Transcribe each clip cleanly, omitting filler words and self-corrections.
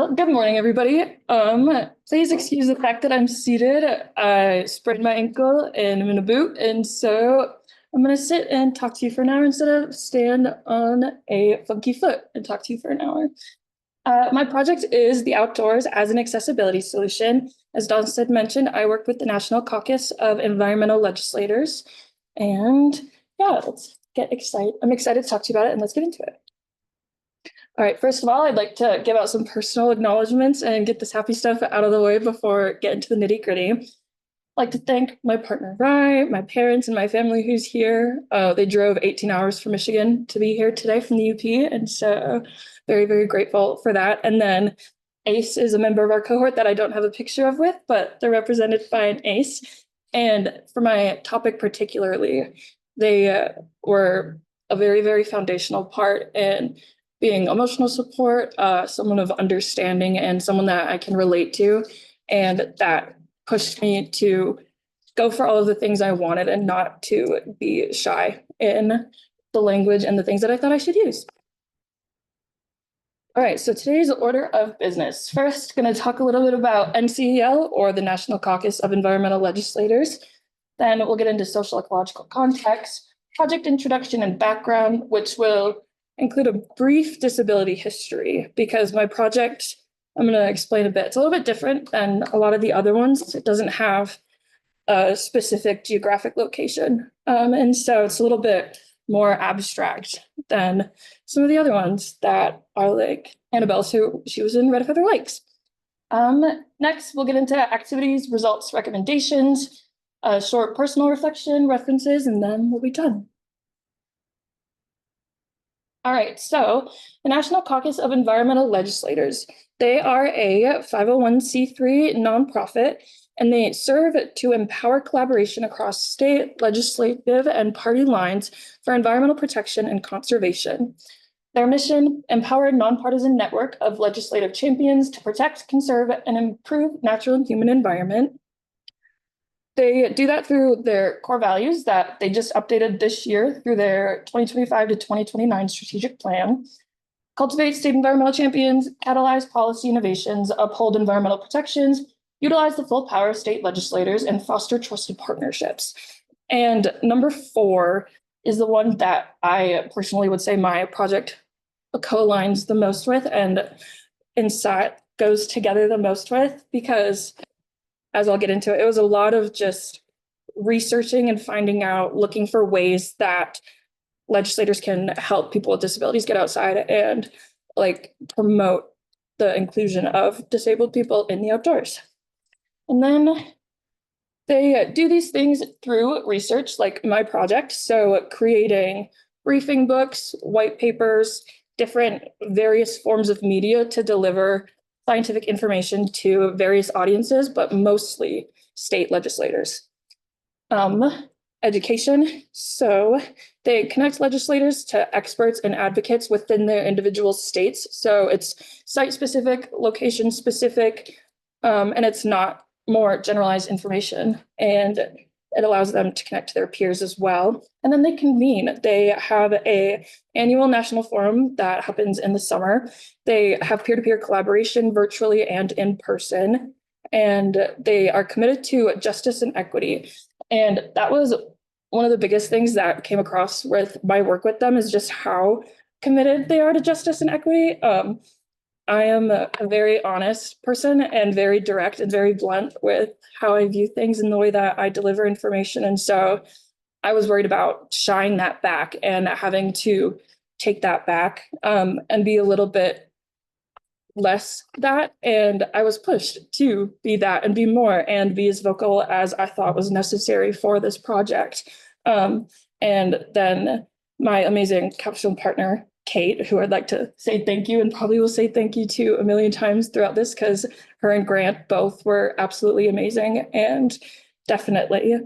Well, good morning, everybody. Please excuse the fact that I'm seated. I sprained my ankle and I'm in a boot, and so I'm gonna sit and talk to you for an hour instead of stand on a funky foot and talk to you for an hour. My project is the outdoors as an accessibility solution. As Dawn mentioned, I work with the National Caucus of Environmental Legislators, and yeah, let's get excited. I'm excited to talk to you about it, and let's get into it. All right, first of all, I'd like to give out some personal acknowledgments and get this happy stuff out of the way before getting to the nitty gritty. I'd like to thank my partner, Rye, my parents, and my family who's here. They drove 18 hours from Michigan to be here today from the UP, and so very, very grateful for that. And then Ace is a member of our cohort that I don't have a picture of with, but they're represented by an Ace. And for my topic particularly, they were a very, very foundational part in being emotional support, someone of understanding, and someone that I can relate to. And that pushed me to go for all of the things I wanted and not to be shy in the language and the things that I thought I should use. All right, so today's order of business. First, going to talk a little bit about NCEL, or the National Caucus of Environmental Legislators. Then we'll get into social ecological context, project introduction and background, which will include a brief disability history, because my project, I'm going to explain a bit. It's a little bit different than a lot of the other ones. It doesn't have a specific geographic location. And so it's a little bit more abstract than some of the other ones that are like Annabelle's, who she was in Red Feather Lakes. Next, we'll get into activities, results, recommendations, a short personal reflection, references, and then we'll be done. All right, so the National Caucus of Environmental Legislators, they are a 501c3 nonprofit, and they serve to empower collaboration across state, legislative, and party lines for environmental protection and conservation. Their mission: empower a nonpartisan network of legislative champions to protect, conserve, and improve natural and human environment. They do that through their core values that they just updated this year through their 2025 to 2029 strategic plan. Cultivate state environmental champions, catalyze policy innovations, uphold environmental protections, utilize the full power of state legislators, and foster trusted partnerships. And number 4 is the one that I personally would say my project co-aligns the most with and inside goes together the most with, because as I'll get into it, it was a lot of just researching and finding out, looking for ways that legislators can help people with disabilities get outside and like promote the inclusion of disabled people in the outdoors. And then they do these things through research, like my project. So creating briefing books, white papers, different various forms of media to deliver scientific information to various audiences, but mostly state legislators. Education. So they connect legislators to experts and advocates within their individual states. So it's site-specific, location-specific, and it's not more generalized information. And it allows them to connect to their peers as well. And then they convene. They have an annual national forum that happens in the summer. They have peer-to-peer collaboration virtually and in person. And they are committed to justice and equity. And that was one of the biggest things that came across with my work with them, is just how committed they are to justice and equity. I am a very honest person and very direct and very blunt with how I view things and the way that I deliver information. And so I was worried about shying that back and having to take that back and be a little bit less that. And I was pushed to be that and be more and be as vocal as I thought was necessary for this project. And then my amazing Capstone partner, Kate, who I'd like to say thank you and probably will say thank you to a million times throughout this, because her and Grant both were absolutely amazing and definitely a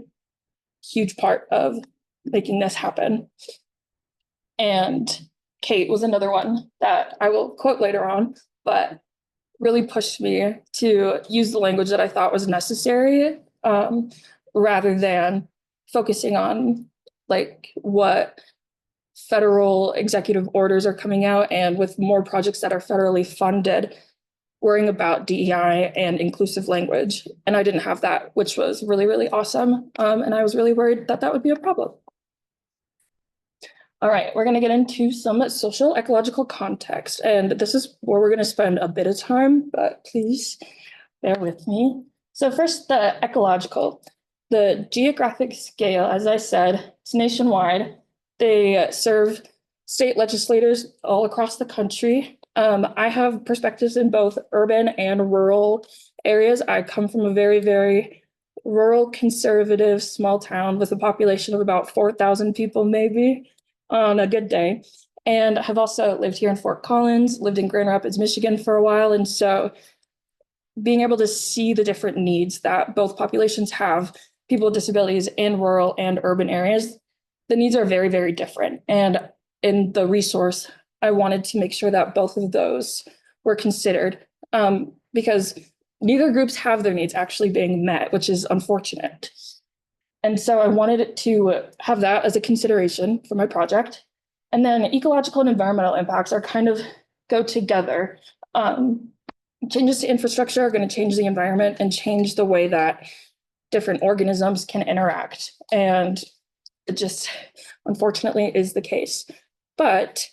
huge part of making this happen. And Kate was another one that I will quote later on, but really pushed me to use the language that I thought was necessary, rather than focusing on like what federal executive orders are coming out, and with more projects that are federally funded, worrying about DEI and inclusive language. And I didn't have that, which was really, really awesome. And I was really worried that that would be a problem. All right, we're going to get into some social ecological context. And this is where we're going to spend a bit of time, but please bear with me. So first, the ecological. The geographic scale, as I said, it's nationwide. They serve state legislators all across the country. I have perspectives in both urban and rural areas. I come from a very, very rural, conservative, small town with a population of about 4,000 people, maybe on a good day. And I have also lived here in Fort Collins, lived in Grand Rapids, Michigan for a while. And so being able to see the different needs that both populations have, people with disabilities in rural and urban areas, the needs are very, very different. And in the resource, I wanted to make sure that both of those were considered because neither groups have their needs actually being met, which is unfortunate. And so I wanted to have that as a consideration for my project. And then ecological and environmental impacts are kind of go together. Changes to infrastructure are going to change the environment and change the way that different organisms can interact. And it just, unfortunately, is the case. But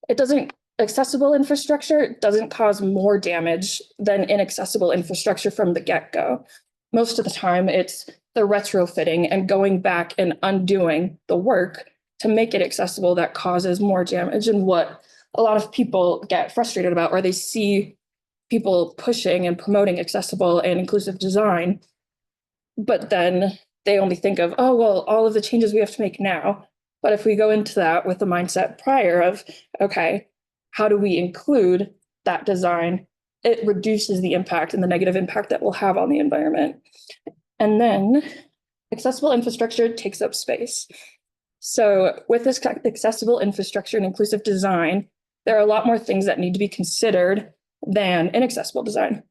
it doesn't, accessible infrastructure doesn't cause more damage than inaccessible infrastructure from the get-go. Most of the time, it's the retrofitting and going back and undoing the work to make it accessible that causes more damage. And what a lot of people get frustrated about, or they see people pushing and promoting accessible and inclusive design, but then they only think of, oh, well, all of the changes we have to make now. But if we go into that with the mindset prior of, okay, how do we include that design? It reduces the impact and the negative impact that we'll have on the environment. And then accessible infrastructure takes up space. So with this accessible infrastructure and inclusive design, there are a lot more things that need to be considered than inaccessible design.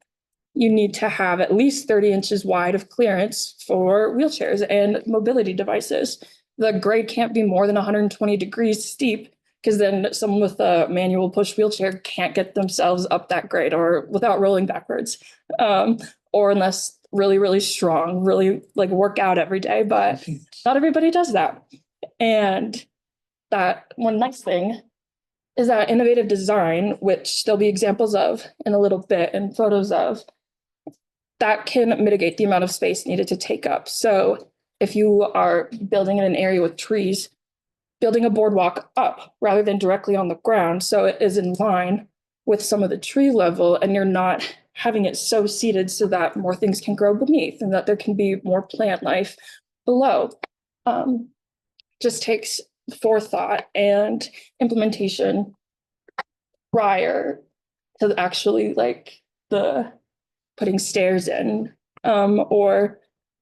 You need to have at least 30 inches wide of clearance for wheelchairs and mobility devices. The grade can't be more than 120 degrees steep, because then someone with a manual push wheelchair can't get themselves up that grade or without rolling backwards, or unless really, really strong, really like work out every day. But not everybody does that. And that one nice thing is that innovative design, which there'll be examples of in a little bit and photos of, that can mitigate the amount of space needed to take up. So if you are building in an area with trees, building a boardwalk up rather than directly on the ground, so it is in line with some of the tree level, and you're not having it so seated so that more things can grow beneath and that there can be more plant life below. Just takes forethought and implementation prior to actually like the putting stairs in, or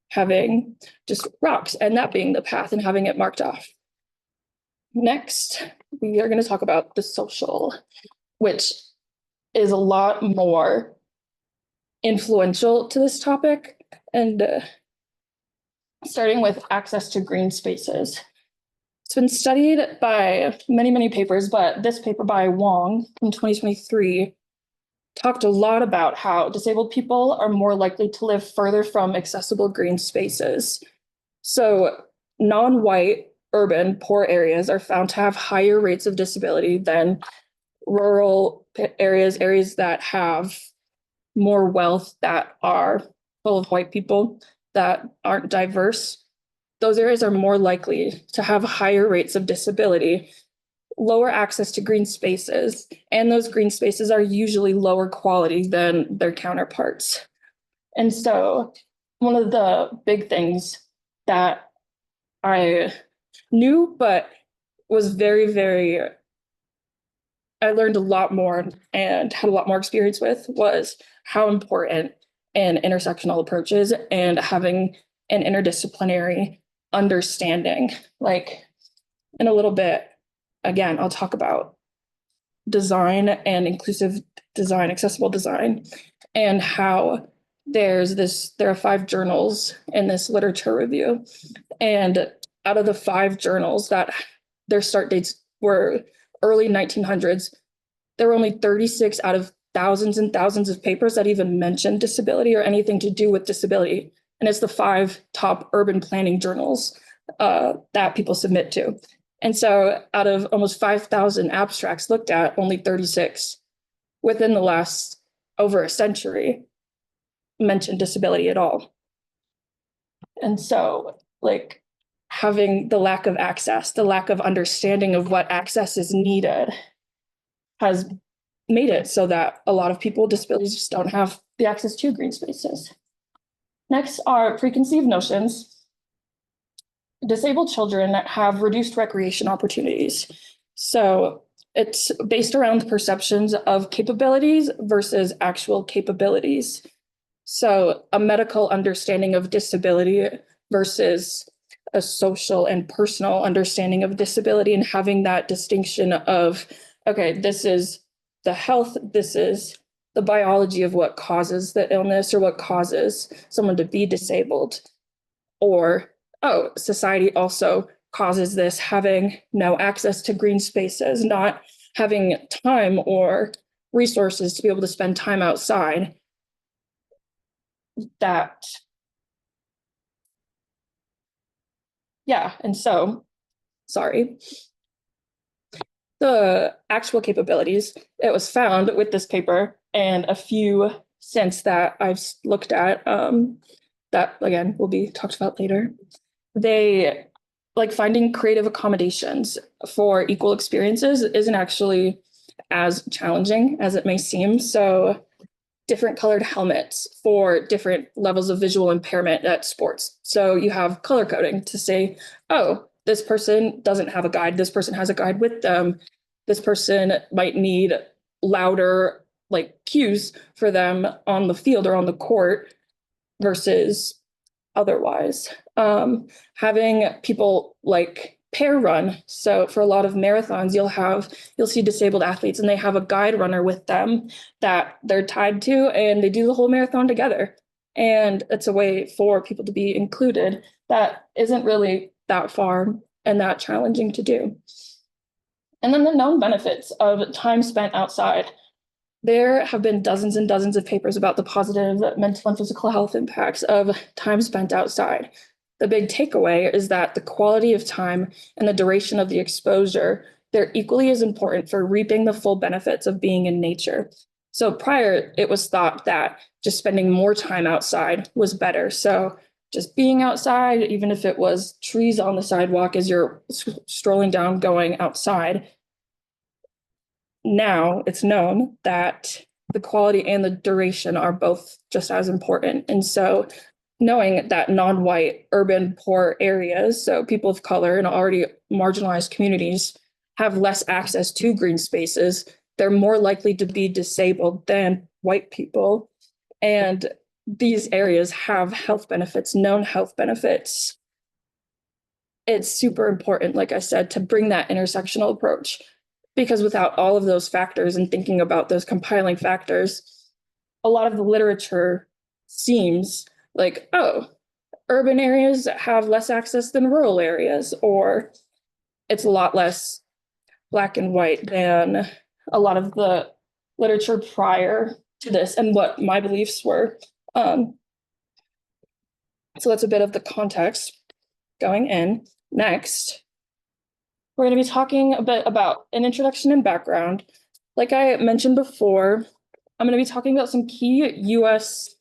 having just rocks and that being the path and having it marked off. Next, we are going to talk about the social, which is a lot more influential to this topic, and starting with access to green spaces. It's been studied by many, many papers, but this paper by Wong from 2023 talked a lot about how disabled people are more likely to live further from accessible green spaces. So non-white, urban, poor areas are found to have higher rates of disability than rural areas, areas that have more wealth, that are full of white people, that aren't diverse. Those areas are more likely to have higher rates of disability, lower access to green spaces, and those green spaces are usually lower quality than their counterparts. And so one of the big things that I knew, but was very, very, I learned a lot more and had a lot more experience with, was how important an intersectional approach is and having an interdisciplinary understanding. Like in a little bit, again, I'll talk about design and inclusive design, accessible design, and how there are 5 journals in this literature review. And out of the 5 journals that their start dates were early 1900s, there were only 36 out of thousands and thousands of papers that even mention disability or anything to do with disability. And it's the 5 top urban planning journals that people submit to. And so out of almost 5,000 abstracts looked at, only 36 within the last over a century mentioned disability at all. And so, like, having the lack of access, the lack of understanding of what access is needed has made it so that a lot of people with disabilities just don't have the access to green spaces. Next are preconceived notions. Disabled children have reduced recreation opportunities. So it's based around perceptions of capabilities versus actual capabilities. So a medical understanding of disability versus a social and personal understanding of disability, and having that distinction of, okay, this is the health, this is the biology of what causes the illness or what causes someone to be disabled. Or, oh, society also causes this, having no access to green spaces, not having time or resources to be able to spend time outside. That, yeah, and so, sorry. The actual capabilities, it was found with this paper and a few since that I've looked at, that again will be talked about later. They, like, finding creative accommodations for equal experiences isn't actually as challenging as it may seem. So different colored helmets for different levels of visual impairment at sports. So you have color coding to say, oh, this person doesn't have a guide, this person has a guide with them, this person might need louder, like, cues for them on the field or on the court versus otherwise. Having people like pair run. So for a lot of marathons, you'll see disabled athletes and they have a guide runner with them that they're tied to, and they do the whole marathon together. And it's a way for people to be included that isn't really that far and that challenging to do. And then the known benefits of time spent outside. There have been dozens and dozens of papers about the positive mental and physical health impacts of time spent outside. The big takeaway is that the quality of time and the duration of the exposure, they're equally as important for reaping the full benefits of being in nature. So prior, it was thought that just spending more time outside was better. So just being outside, even if it was trees on the sidewalk as you're strolling down going outside, now it's known that the quality and the duration are both just as important. And so knowing that non-white urban poor areas, so people of color and already marginalized communities, have less access to green spaces, they're more likely to be disabled than white people. And these areas have health benefits, known health benefits. It's super important, like I said, to bring that intersectional approach, because without all of those factors and thinking about those compiling factors, a lot of the literature seems like, oh, urban areas have less access than rural areas, or it's a lot less black and white than a lot of the literature prior to this and what my beliefs were. So that's a bit of the context going in. Next, we're going to be talking a bit about an introduction and background. Like I mentioned before, I'm going to be talking about some key US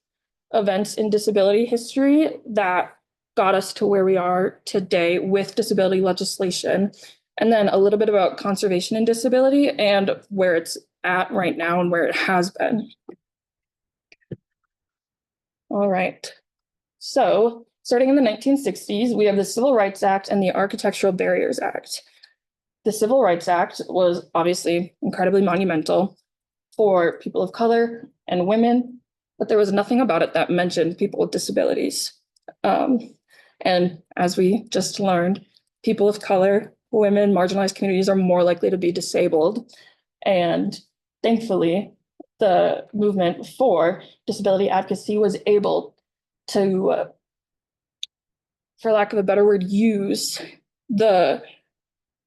events in disability history that got us to where we are today with disability legislation, and then a little bit about conservation and disability and where it's at right now and where it has been. All right. So starting in the 1960s, we have the Civil Rights Act and the Architectural Barriers Act. The Civil Rights Act was obviously incredibly monumental for people of color and women, but there was nothing about it that mentioned people with disabilities. And as we just learned, people of color, women, marginalized communities are more likely to be disabled. And thankfully, the movement for disability advocacy was able to, for lack of a better word, use the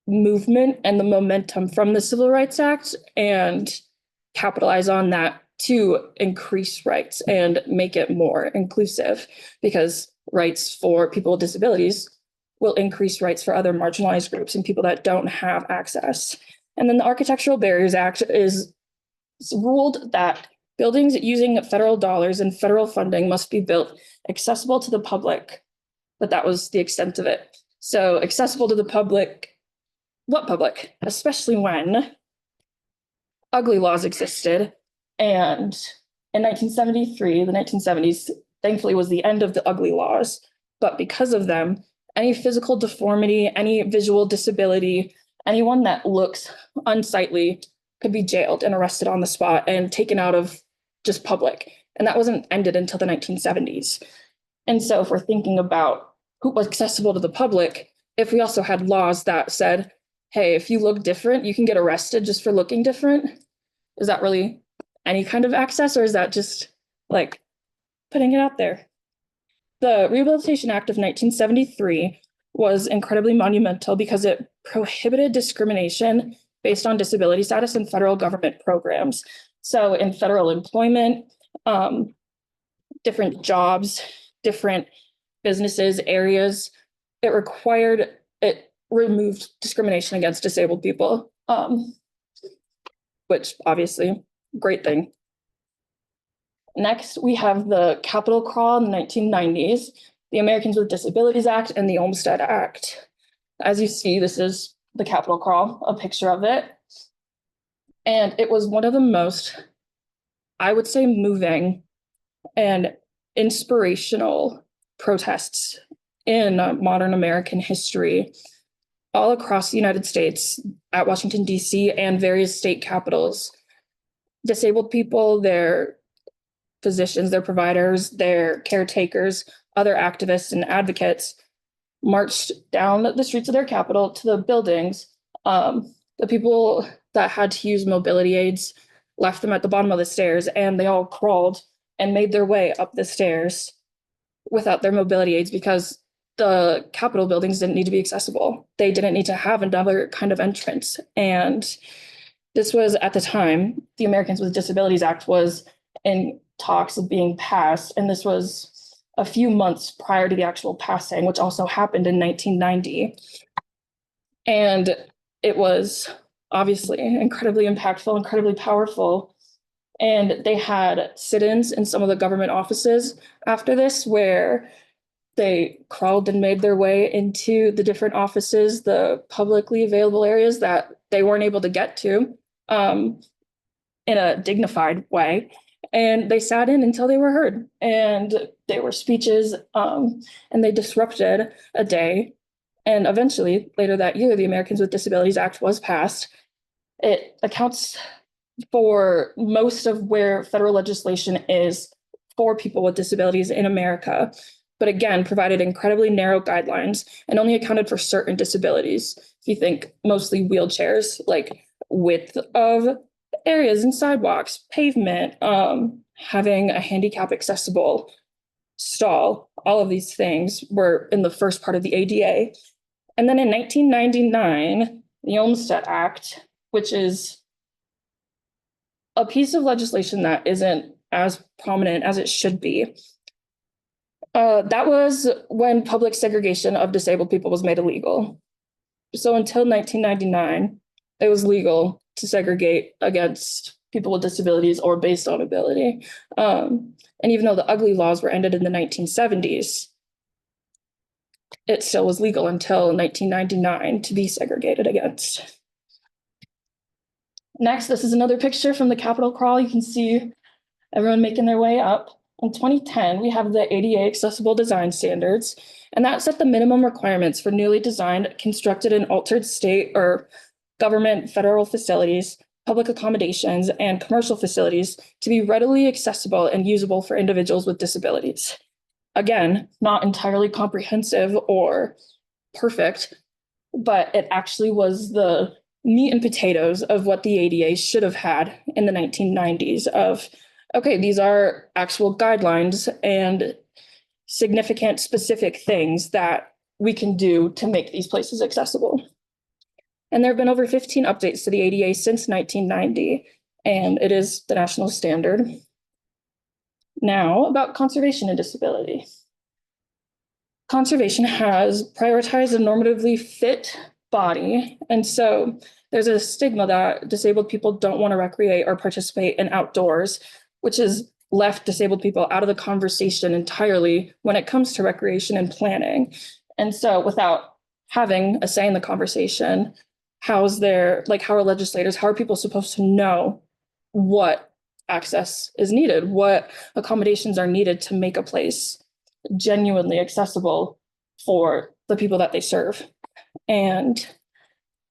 movement and the momentum from the Civil Rights Act and capitalize on that to increase rights and make it more inclusive, because rights for people with disabilities will increase rights for other marginalized groups and people that don't have access. And then the Architectural Barriers Act is ruled that buildings using federal dollars and federal funding must be built accessible to the public, but that was the extent of it. So accessible to the public, what public? Especially when ugly laws existed. And in 1973, the 1970s, thankfully, was the end of the ugly laws. But because of them, any physical deformity, any visual disability, anyone that looks unsightly could be jailed and arrested on the spot and taken out of just public. And that wasn't ended until the 1970s. And so if we're thinking about who was accessible to the public, if we also had laws that said, hey, if you look different, you can get arrested just for looking different, is that really any kind of access, or is that just like putting it out there? The Rehabilitation Act of 1973 was incredibly monumental because it prohibited discrimination based on disability status in federal government programs. So in federal employment, different jobs, different businesses, areas, it removed discrimination against disabled people, which obviously, great thing. Next, we have the Capitol Crawl in the 1990s, the Americans with Disabilities Act, and the Olmstead Act. As you see, this is the Capitol Crawl, a picture of it. And it was one of the most, I would say, moving and inspirational protests in modern American history, all across the United States, at Washington, D.C., and various state capitals. Disabled people, their physicians, their providers, their caretakers, other activists and advocates marched down the streets of their capital to the buildings. The people that had to use mobility aids left them at the bottom of the stairs, and they all crawled and made their way up the stairs without their mobility aids because the Capitol buildings didn't need to be accessible. They didn't need to have another kind of entrance. And this was, at the time, the Americans with Disabilities Act was in talks of being passed, and this was a few months prior to the actual passing, which also happened in 1990. And it was obviously incredibly impactful, incredibly powerful. And they had sit-ins in some of the government offices after this, where they crawled and made their way into the different offices, the publicly available areas that they weren't able to get to in a dignified way. And they sat in until they were heard. And they were speeches, and they disrupted a day. And eventually, later that year, the Americans with Disabilities Act was passed. It accounts for most of where federal legislation is for people with disabilities in America, but again, provided incredibly narrow guidelines and only accounted for certain disabilities. If you think mostly wheelchairs, like width of areas and sidewalks, pavement, having a handicap accessible stall, all of these things were in the first part of the ADA. And then in 1999, the Olmstead Act, which is a piece of legislation that isn't as prominent as it should be. That was when public segregation of disabled people was made illegal. So until 1999, it was legal to segregate against people with disabilities or based on ability. And even though the ugly laws were ended in the 1970s, it still was legal until 1999 to be segregated against. Next, this is another picture from the Capitol Crawl. You can see everyone making their way up. In 2010, we have the ADA Accessible Design Standards, and that set the minimum requirements for newly designed, constructed, and altered state or government federal facilities, public accommodations, and commercial facilities to be readily accessible and usable for individuals with disabilities. Again, not entirely comprehensive or perfect, but it actually was the meat and potatoes of what the ADA should have had in the 1990s of, okay, these are actual guidelines and significant specific things that we can do to make these places accessible. And there have been over 15 updates to the ADA since 1990. and it is the national standard. Now, about conservation and disability. Conservation has prioritized a normatively fit body, and so there's a stigma that disabled people don't want to recreate or participate in outdoors, which has left disabled people out of the conversation entirely when it comes to recreation and planning. And so without having a say in the conversation, how are legislators, how are people supposed to know what access is needed, what accommodations are needed to make a place genuinely accessible for the people that they serve? And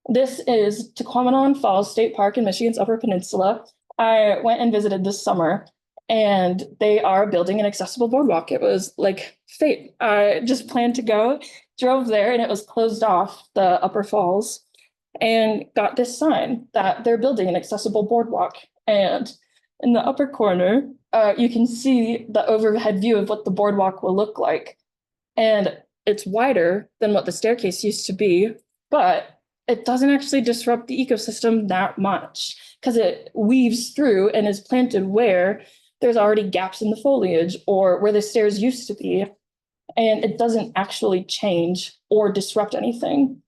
this is Tequamanon Falls State Park in Michigan's Upper Peninsula. I went and visited this summer, and they are building an accessible boardwalk. It was like fate. I just planned to go, drove there, and it was closed off, the Upper Falls, and got this sign that they're building an accessible boardwalk. And in the upper corner, you can see the overhead view of what the boardwalk will look like. And it's wider than what the staircase used to be, but it doesn't actually disrupt the ecosystem that much because it weaves through and is planted where there's already gaps in the foliage or where the stairs used to be. And it doesn't actually change or disrupt anything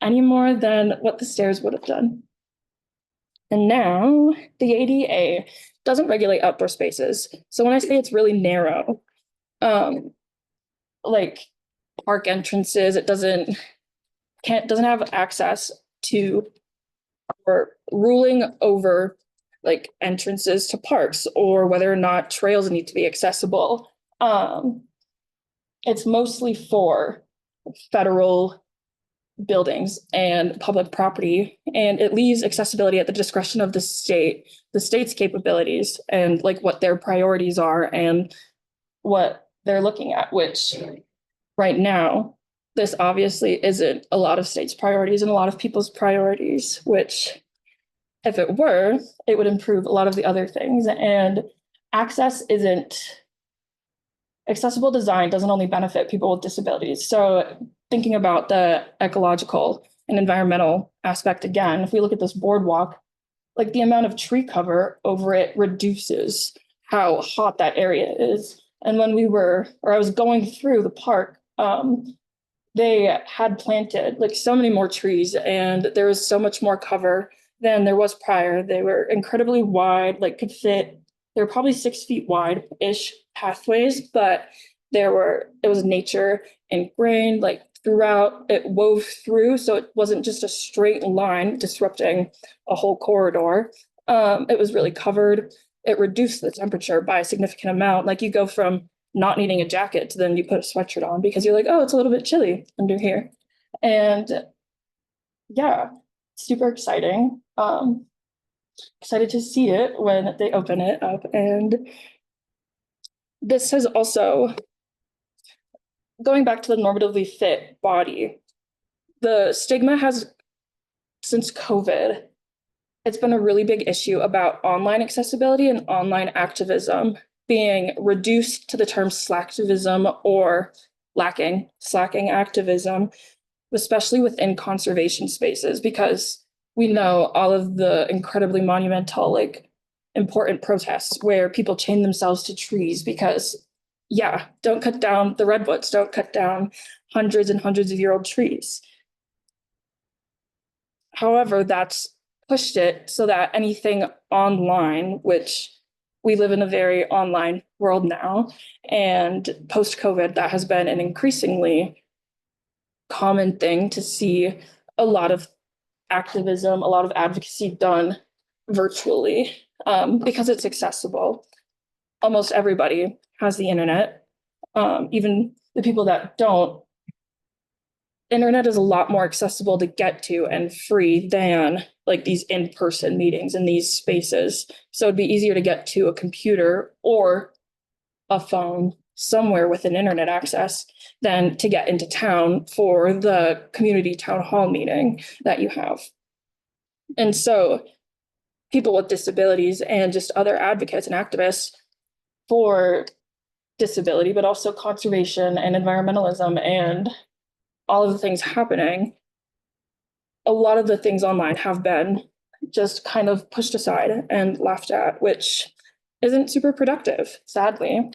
any more than what the stairs would have done. And now the ADA doesn't regulate outdoor spaces. So when I say it's really narrow, like park entrances, it doesn't have access to or ruling over like entrances to parks or whether or not trails need to be accessible. It's mostly for federal buildings and public property, and it leaves accessibility at the discretion of the state's capabilities and like what their priorities are and what they're looking at, which right now this obviously isn't a lot of states' priorities and a lot of people's priorities, which if it were, it would improve a lot of the other things. And accessible design doesn't only benefit people with disabilities. So thinking about the ecological and environmental aspect again, if we look at this boardwalk, like the amount of tree cover over it reduces how hot that area is. And when I was going through the park, they had planted like so many more trees and there was so much more cover than there was prior. They were incredibly wide, like they were probably 6 feet wide-ish pathways, but it was nature ingrained like throughout, it wove through. So it wasn't just a straight line disrupting a whole corridor. It was really covered. It reduced the temperature by a significant amount. Like you go from not needing a jacket to then you put a sweatshirt on because you're like, oh, it's a little bit chilly under here. And yeah, super exciting. Excited to see it when they open it up. And this has also, going back to the normatively fit body, the stigma has, since COVID, it's been a really big issue about online accessibility and online activism being reduced to the term slacktivism or slacking activism, especially within conservation spaces, because we know all of the incredibly monumental, like important protests where people chain themselves to trees because, yeah, don't cut down the redwoods, don't cut down hundreds and hundreds of year old trees. However, that's pushed it so that anything online, which we live in a very online world now, and post-COVID, that has been an increasingly common thing to see a lot of activism, a lot of advocacy done virtually because it's accessible. Almost everybody has the internet, even the people that don't. Internet is a lot more accessible to get to and free than like these in-person meetings in these spaces. So it'd be easier to get to a computer or a phone somewhere with an internet access than to get into town for the community town hall meeting that you have. And so people with disabilities and just other advocates and activists for disability, but also conservation and environmentalism and all of the things happening, a lot of the things online have been just kind of pushed aside and laughed at, which isn't super productive, sadly.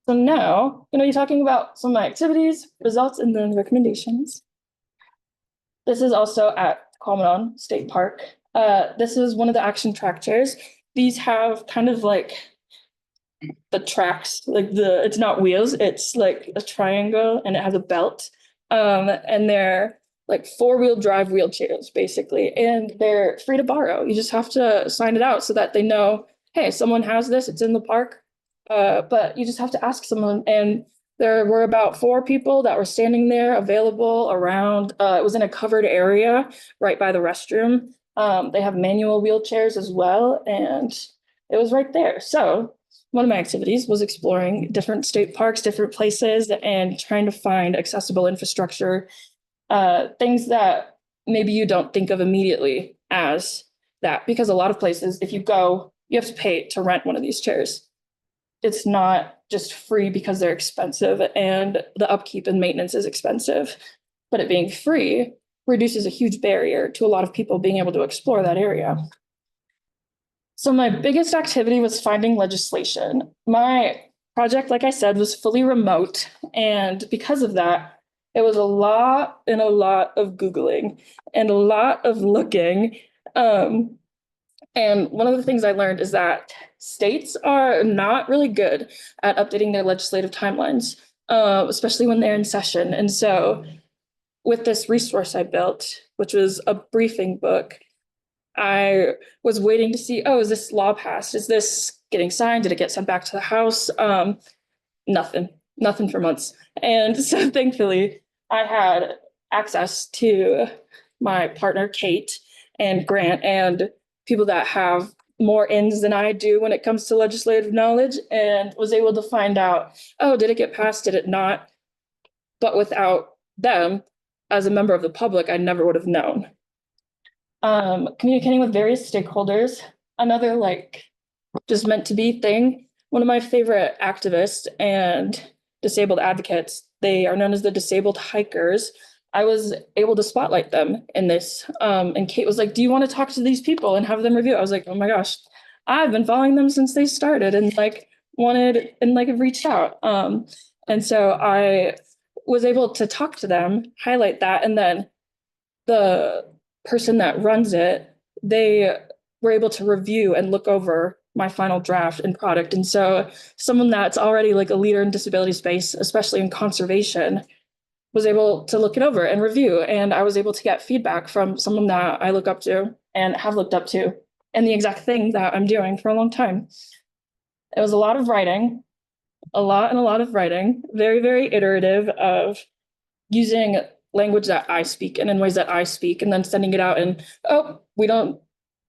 So now I'm going to be talking about some of my activities, results, and then recommendations. This is also at Quamanon State Park. This is one of the action track chairs. These have kind of like the tracks, like it's not wheels, it's like a triangle and it has a belt. And they're like four-wheel drive wheelchairs basically, and they're free to borrow. You just have to sign it out so that they know, hey, someone has this, it's in the park. But you just have to ask someone, and there were about four people that were standing there available around. It was in a covered area right by the restroom. They have manual wheelchairs as well, and it was right there. So one of my activities was exploring different state parks, different places, and trying to find accessible infrastructure, things that maybe you don't think of immediately as that. Because a lot of places, if you go, you have to pay to rent one of these chairs. It's not just free because they're expensive and the upkeep and maintenance is expensive, but it being free reduces a huge barrier to a lot of people being able to explore that area. So my biggest activity was finding legislation. My project, like I said, was fully remote. And because of that, it was a lot of Googling and a lot of looking. And one of the things I learned is that states are not really good at updating their legislative timelines, especially when they're in session. And so with this resource I built, which was a briefing book, I was waiting to see, oh, is this law passed? Is this getting signed? Did it get sent back to the House? Nothing for months. And so thankfully, I had access to my partner, Kate, and Grant, and people that have more ins than I do when it comes to legislative knowledge, and was able to find out, oh, did it get passed? Did it not? But without them, as a member of the public, I never would have known. Communicating with various stakeholders, another like just meant to be thing. One of my favorite activists and disabled advocates, they are known as the disabled hikers. I was able to spotlight them in this. And Kate was like, do you want to talk to these people and have them review? I was like, oh my gosh, I've been following them since they started and like wanted and like reached out. And so I was able to talk to them, highlight that, and then the person that runs it, they were able to review and look over my final draft and product. And so someone that's already like a leader in disability space, especially in conservation, was able to look it over and review. And I was able to get feedback from someone that I look up to and have looked up to, and the exact thing that I'm doing for a long time. It was a lot of writing, a lot of writing, very, very iterative of using language that I speak and in ways that I speak, and then sending it out and, oh, we don't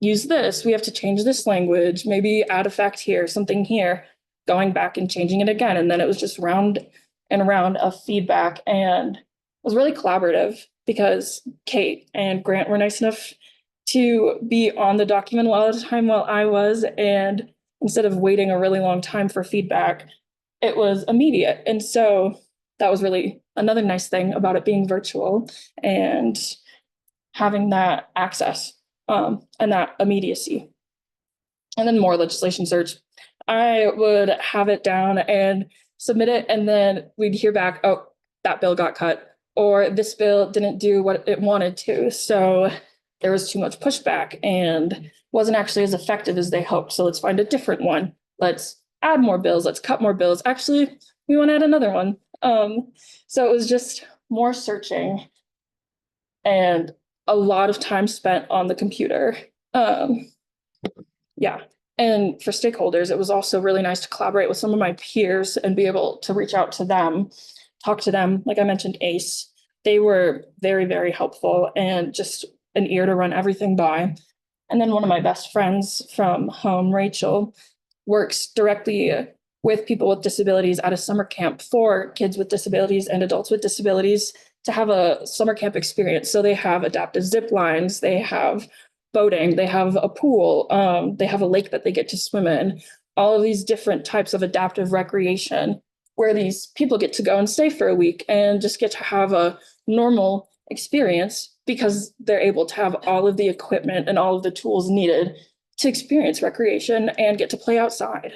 use this. We have to change this language, maybe add a fact here, something here, going back and changing it again. And then it was just round and round of feedback. And it was really collaborative because Kate and Grant were nice enough to be on the document a lot of the time while I was. And instead of waiting a really long time for feedback, it was immediate. And so that was really another nice thing about it being virtual and having that access and that immediacy. And then more legislation search. I would have it down and submit it, and then we'd hear back, oh, that bill got cut, or this bill didn't do what it wanted to. So there was too much pushback and wasn't actually as effective as they hoped. So let's find a different one. Let's add more bills. Let's cut more bills. Actually, we want to add another one. So it was just more searching and a lot of time spent on the computer. Yeah. And for stakeholders, it was also really nice to collaborate with some of my peers and be able to reach out to them, talk to them. Like I mentioned, ACE, they were very, very helpful and just an ear to run everything by. And then one of my best friends from home, Rachel, works directly with people with disabilities at a summer camp for kids with disabilities and adults with disabilities to have a summer camp experience. So they have adaptive zip lines, they have boating, they have a pool, they have a lake that they get to swim in, all of these different types of adaptive recreation where these people get to go and stay for a week and just get to have a normal experience because they're able to have all of the equipment and all of the tools needed to experience recreation and get to play outside.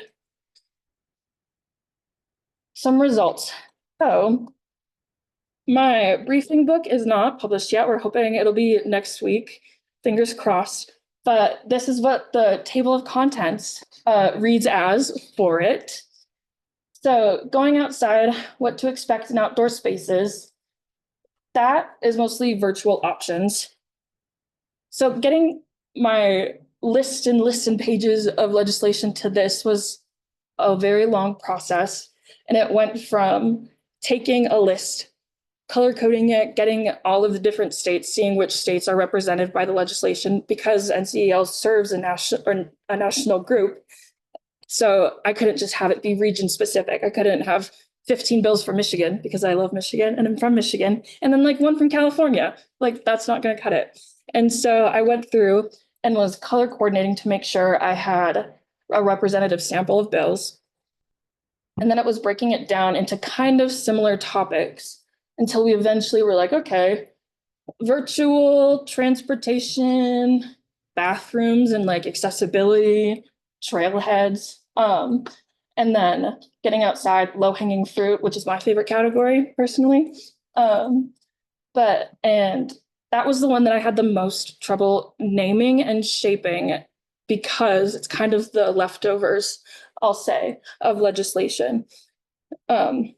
Some results. So my briefing book is not published yet. We're hoping it'll be next week, fingers crossed. But this is what the table of contents reads as for it. So going outside, what to expect in outdoor spaces, that is mostly virtual options. So getting my list and pages of legislation to this was a very long process. And it went from taking a list, color coding it, getting all of the different states, seeing which states are represented by the legislation, because NCEL serves a national group. So I couldn't just have it be region specific. I couldn't have 15 bills for Michigan because I love Michigan and I'm from Michigan, and then like one from California. Like that's not going to cut it. And so I went through and was color coordinating to make sure I had a representative sample of bills. And then it was breaking it down into kind of similar topics until we eventually were like, okay, virtual transportation, bathrooms and like accessibility, trailheads, and then getting outside, low-hanging fruit, which is my favorite category personally. And that was the one that I had the most trouble naming and shaping because it's kind of the leftovers, I'll say, of legislation. And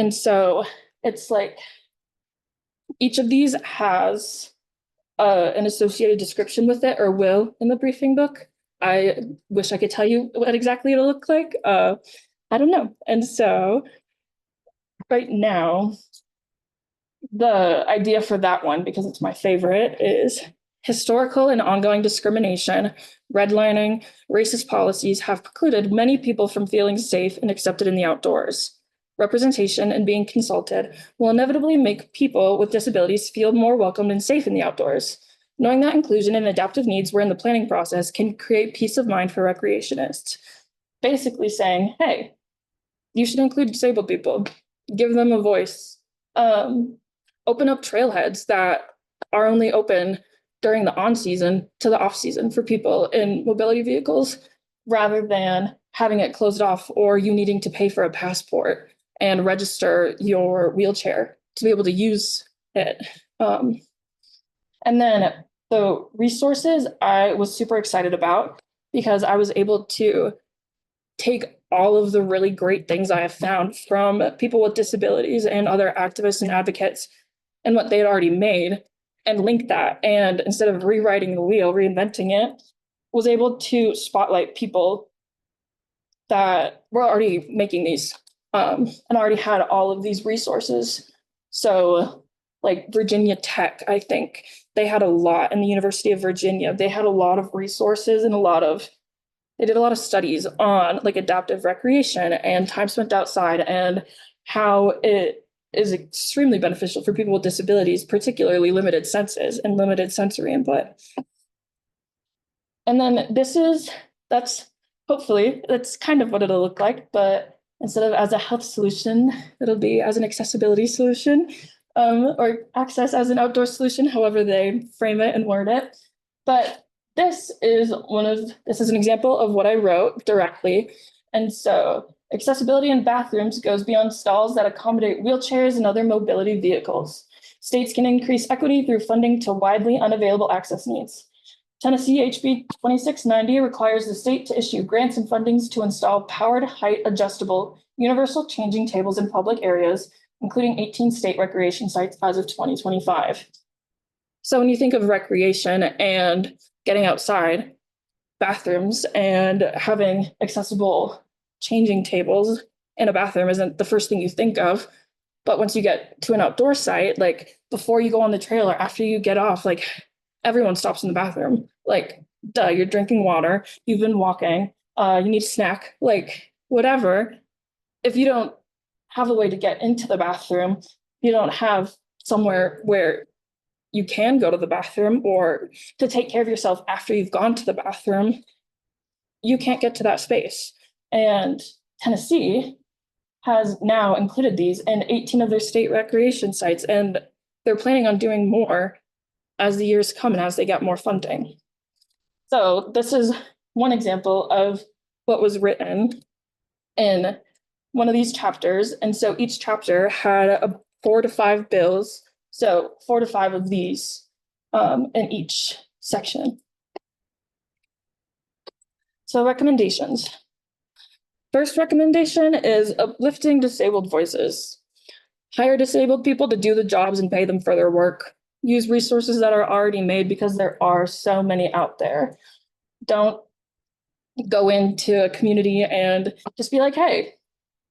so it's like each of these has an associated description with it, or will in the briefing book. I wish I could tell you what exactly it'll look like. I don't know. And so right now, the idea for that one, because it's my favorite, is historical and ongoing discrimination, redlining, racist policies have precluded many people from feeling safe and accepted in the outdoors. Representation and being consulted will inevitably make people with disabilities feel more welcomed and safe in the outdoors. Knowing that inclusion and adaptive needs were in the planning process can create peace of mind for recreationists. Basically saying, hey, you should include disabled people, give them a voice, open up trailheads that are only open during the on season to the off season for people in mobility vehicles, rather than having it closed off or you needing to pay for a passport and register your wheelchair to be able to use it. And then the resources I was super excited about because I was able to take all of the really great things I have found from people with disabilities and other activists and advocates and what they had already made and link that. And instead of rewriting the wheel, reinventing it, was able to spotlight people that were already making these and already had all of these resources. So like Virginia Tech, I think they had a lot, and the University of Virginia, they had a lot of resources and they did a lot of studies on like adaptive recreation and time spent outside and how it is extremely beneficial for people with disabilities, particularly limited senses and limited sensory input. And then that's hopefully, that's kind of what it'll look like, but instead of as a health solution, it'll be as an accessibility solution, or access as an outdoor solution, however they frame it and word it. But this is an example of what I wrote directly. And so accessibility in bathrooms goes beyond stalls that accommodate wheelchairs and other mobility vehicles. States can increase equity through funding to widely unavailable access needs. Tennessee HB 2690 requires the state to issue grants and fundings to install powered height adjustable universal changing tables in public areas, including 18 state recreation sites as of 2025. So when you think of recreation and getting outside, bathrooms and having accessible changing tables in a bathroom isn't the first thing you think of. But once you get to an outdoor site, like before you go on the trailer, after you get off, like everyone stops in the bathroom. Like, duh, you're drinking water, you've been walking, you need a snack, like whatever. If you don't have a way to get into the bathroom, you don't have somewhere where you can go to the bathroom or to take care of yourself after you've gone to the bathroom, you can't get to that space. And Tennessee has now included these in 18 of their state recreation sites, and they're planning on doing more as the years come and as they get more funding. So this is one example of what was written in one of these chapters. And so each chapter had 4 to 5 bills. So 4 to 5 of these in each section. So recommendations. First recommendation is uplifting disabled voices. Hire disabled people to do the jobs and pay them for their work. Use resources that are already made because there are so many out there. Don't go into a community and just be like, hey,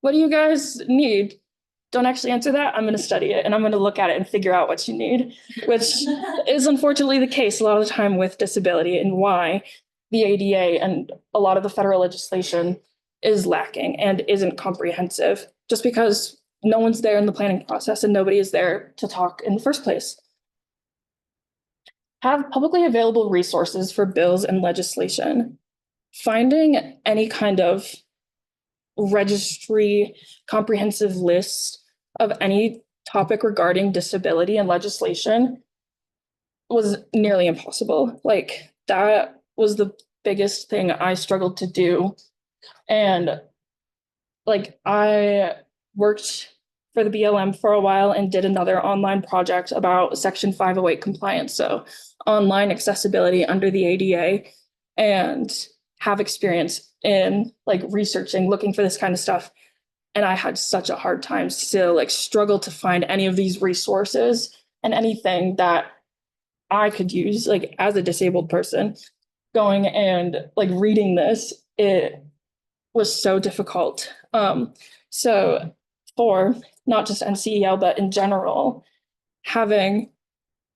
what do you guys need? Don't actually answer that. I'm going to study it and I'm going to look at it and figure out what you need, which is unfortunately the case a lot of the time with disability, and why the ADA and a lot of the federal legislation is lacking and isn't comprehensive, just because no one's there in the planning process and nobody is there to talk in the first place. Have publicly available resources for bills and legislation. Finding any kind of registry, comprehensive list of any topic regarding disability and legislation was nearly impossible. Like, that was the biggest thing I struggled to do. And like, I worked for the BLM for a while and did another online project about Section 508 compliance, so online accessibility under the ADA, and have experience in like researching, looking for this kind of stuff. And I had such a hard time still, like, struggle to find any of these resources and anything that I could use, like, as a disabled person. Going and like reading this, it was so difficult. So for not just NCEL, but in general, having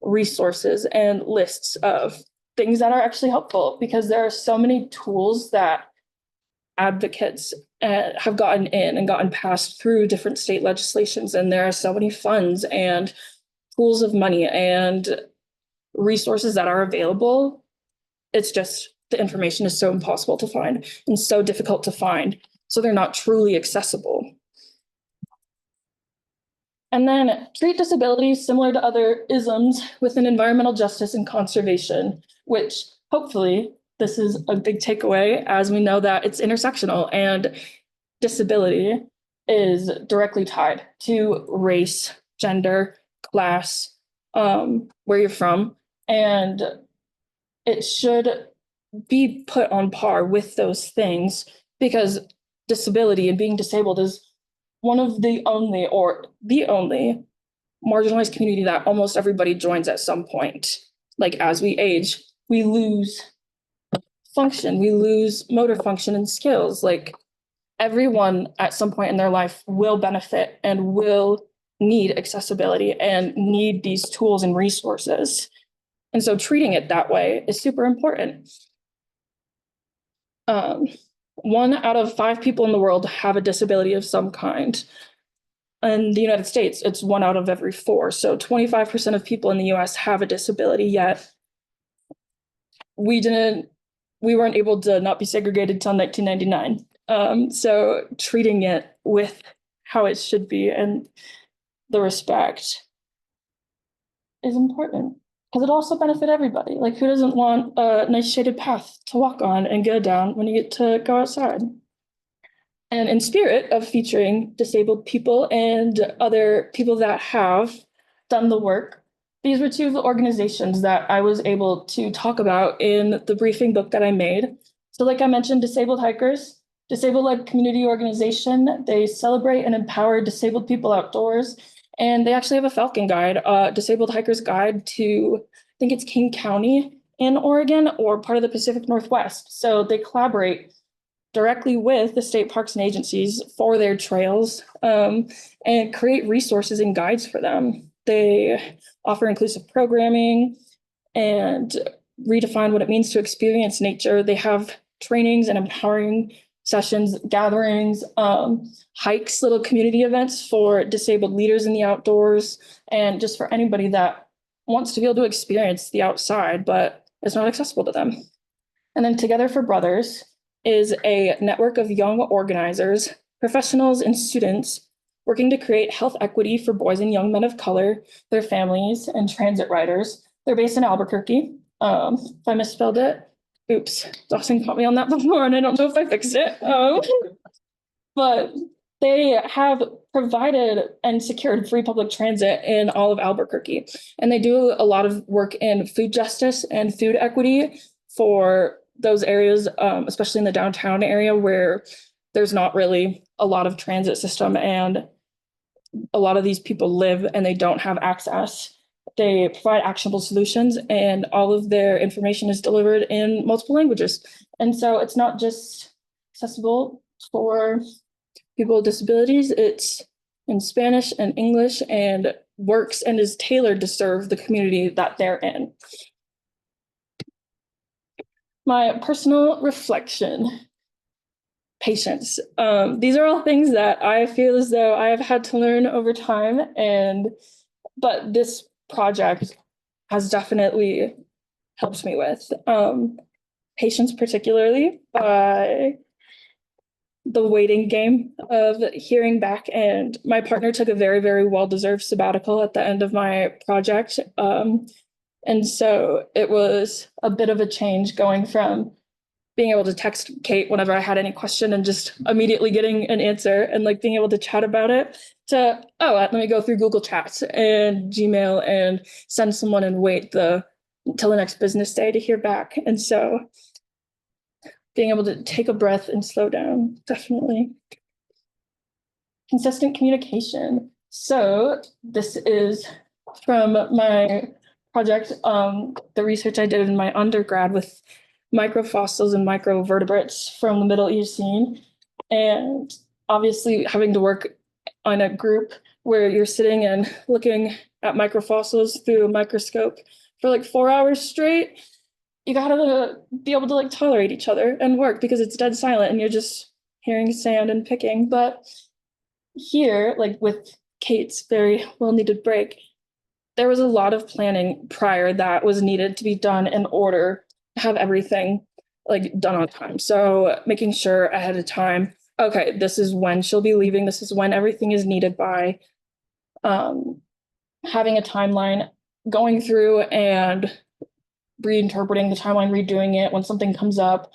resources and lists of things that are actually helpful, because there are so many tools that advocates have gotten in and gotten passed through different state legislations, and there are so many funds and pools of money and resources that are available. It's just, the information is so impossible to find and so difficult to find, so they're not truly accessible. And then treat disability similar to other isms within environmental justice and conservation, which hopefully this is a big takeaway, as we know that it's intersectional and disability is directly tied to race, gender, class, where you're from, and it should be put on par with those things, because disability and being disabled is one of the only, or the only, marginalized community that almost everybody joins at some point. Like, as we age, we lose function, we lose motor function and skills. Like, everyone at some point in their life will benefit and will need accessibility and need these tools and resources. And so treating it that way is super important. 1 out of 5 people in the world have a disability of some kind. In the United States, it's 1 out of every 4. So 25% of people in the US have a disability, yet we weren't able to not be segregated till 1999. So treating it with how it should be and the respect is important, because it also benefits everybody. Like, who doesn't want a nice shaded path to walk on and go down when you get to go outside? And in spirit of featuring disabled people and other people that have done the work, these were 2 of the organizations that I was able to talk about in the briefing book that I made. So like I mentioned, Disabled Hikers, disabled-led community organization. They celebrate and empower disabled people outdoors. And they actually have a Falcon Guide, Disabled Hikers Guide to, I think it's King County in Oregon, or part of the Pacific Northwest. So they collaborate directly with the state parks and agencies for their trails, and create resources and guides for them. They offer inclusive programming and redefine what it means to experience nature. They have trainings and empowering sessions, gatherings, hikes, little community events for disabled leaders in the outdoors, and just for anybody that wants to be able to experience the outside, but it's not accessible to them. And then Together for Brothers is a network of young organizers, professionals, and students working to create health equity for boys and young men of color, their families, and transit riders They're based in Albuquerque. If I misspelled it, oops, Dawson caught me on that before, and I don't know if I fixed it. But they have provided and secured free public transit in all of Albuquerque. And they do a lot of work in food justice and food equity for those areas, especially in the downtown area where there's not really a lot of transit system and a lot of these people live and they don't have access. They provide actionable solutions and all of their information is delivered in multiple languages. And so it's not just accessible for people with disabilities, it's in Spanish and English and works and is tailored to serve the community that they're in. My personal reflection, patience. These are all things that I feel as though I have had to learn over time, but this project has definitely helped me with. Patience, particularly by the waiting game of hearing back. And my partner took a very, very well-deserved sabbatical at the end of my project. And so it was a bit of a change going from being able to text Kate whenever I had any question and just immediately getting an answer and like being able to chat about it to, oh, let me go through Google Chats and Gmail and send someone and wait until the next business day to hear back. And so being able to take a breath and slow down, definitely. Consistent communication. So this is from my project, the research I did in my undergrad with microfossils and microvertebrates from the Middle Eocene. And obviously having to work on a group where you're sitting and looking at microfossils through a microscope for like 4 hours straight, you gotta be able to like tolerate each other and work because it's dead silent and you're just hearing sand and picking. But here, like with Kate's very well needed break, there was a lot of planning prior that was needed to be done in order to have everything like done on time. So making sure ahead of time, okay, this is when she'll be leaving, this is when everything is needed by, having a timeline, going through and reinterpreting the timeline, redoing it when something comes up,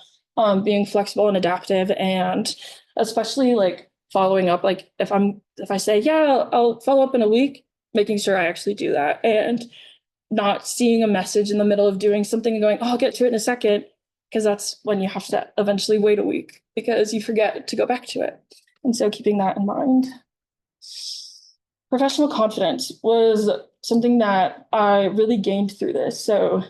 being flexible and adaptive, and especially like following up. Like if I say, yeah, I'll follow up in a week, making sure I actually do that and not seeing a message in the middle of doing something and going, oh, I'll get to it in a second, because that's when you have to eventually wait a week because you forget to go back to it. And so keeping that in mind. Professional confidence was something that I really gained through this. So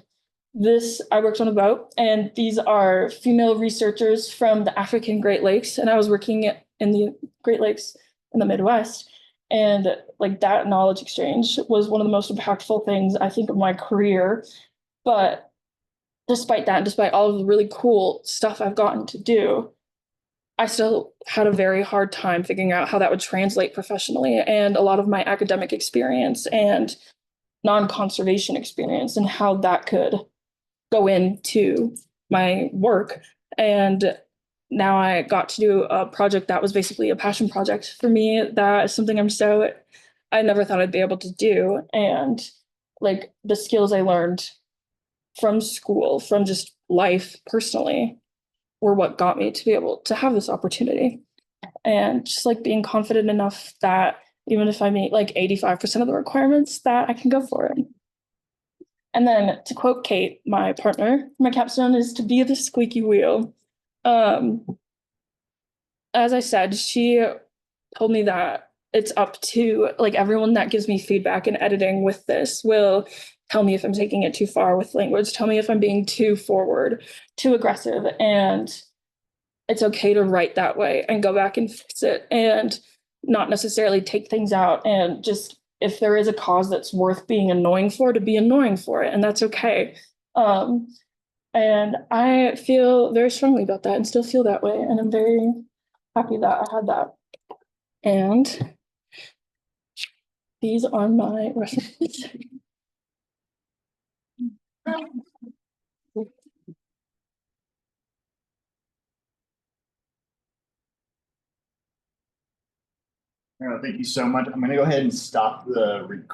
I worked on a boat, and these are female researchers from the African Great Lakes, and I was working in the Great Lakes in the Midwest. And like that knowledge exchange was one of the most impactful things I think of my career. But despite that, despite all of the really cool stuff I've gotten to do, I still had a very hard time figuring out how that would translate professionally, and a lot of my academic experience and non-conservation experience and how that could go into my work. And now I got to do a project that was basically a passion project for me. That is something I never thought I'd be able to do. And like the skills I learned from school, from just life personally, were what got me to be able to have this opportunity. And just like being confident enough that even if I meet like 85% of the requirements, that I can go for it. And then to quote Kate, my partner, my capstone is to be the squeaky wheel. As I said, she told me that it's up to like everyone that gives me feedback in editing with this will tell me if I'm taking it too far with language, tell me if I'm being too forward, too aggressive, and it's okay to write that way and go back and fix it and not necessarily take things out, and just if there is a cause that's worth being annoying for, to be annoying for it, and that's okay. And I feel very strongly about that and still feel that way, and I'm very happy that I had that. And these are my references. Meryl, thank you so much. I'm going to go ahead and stop the recording.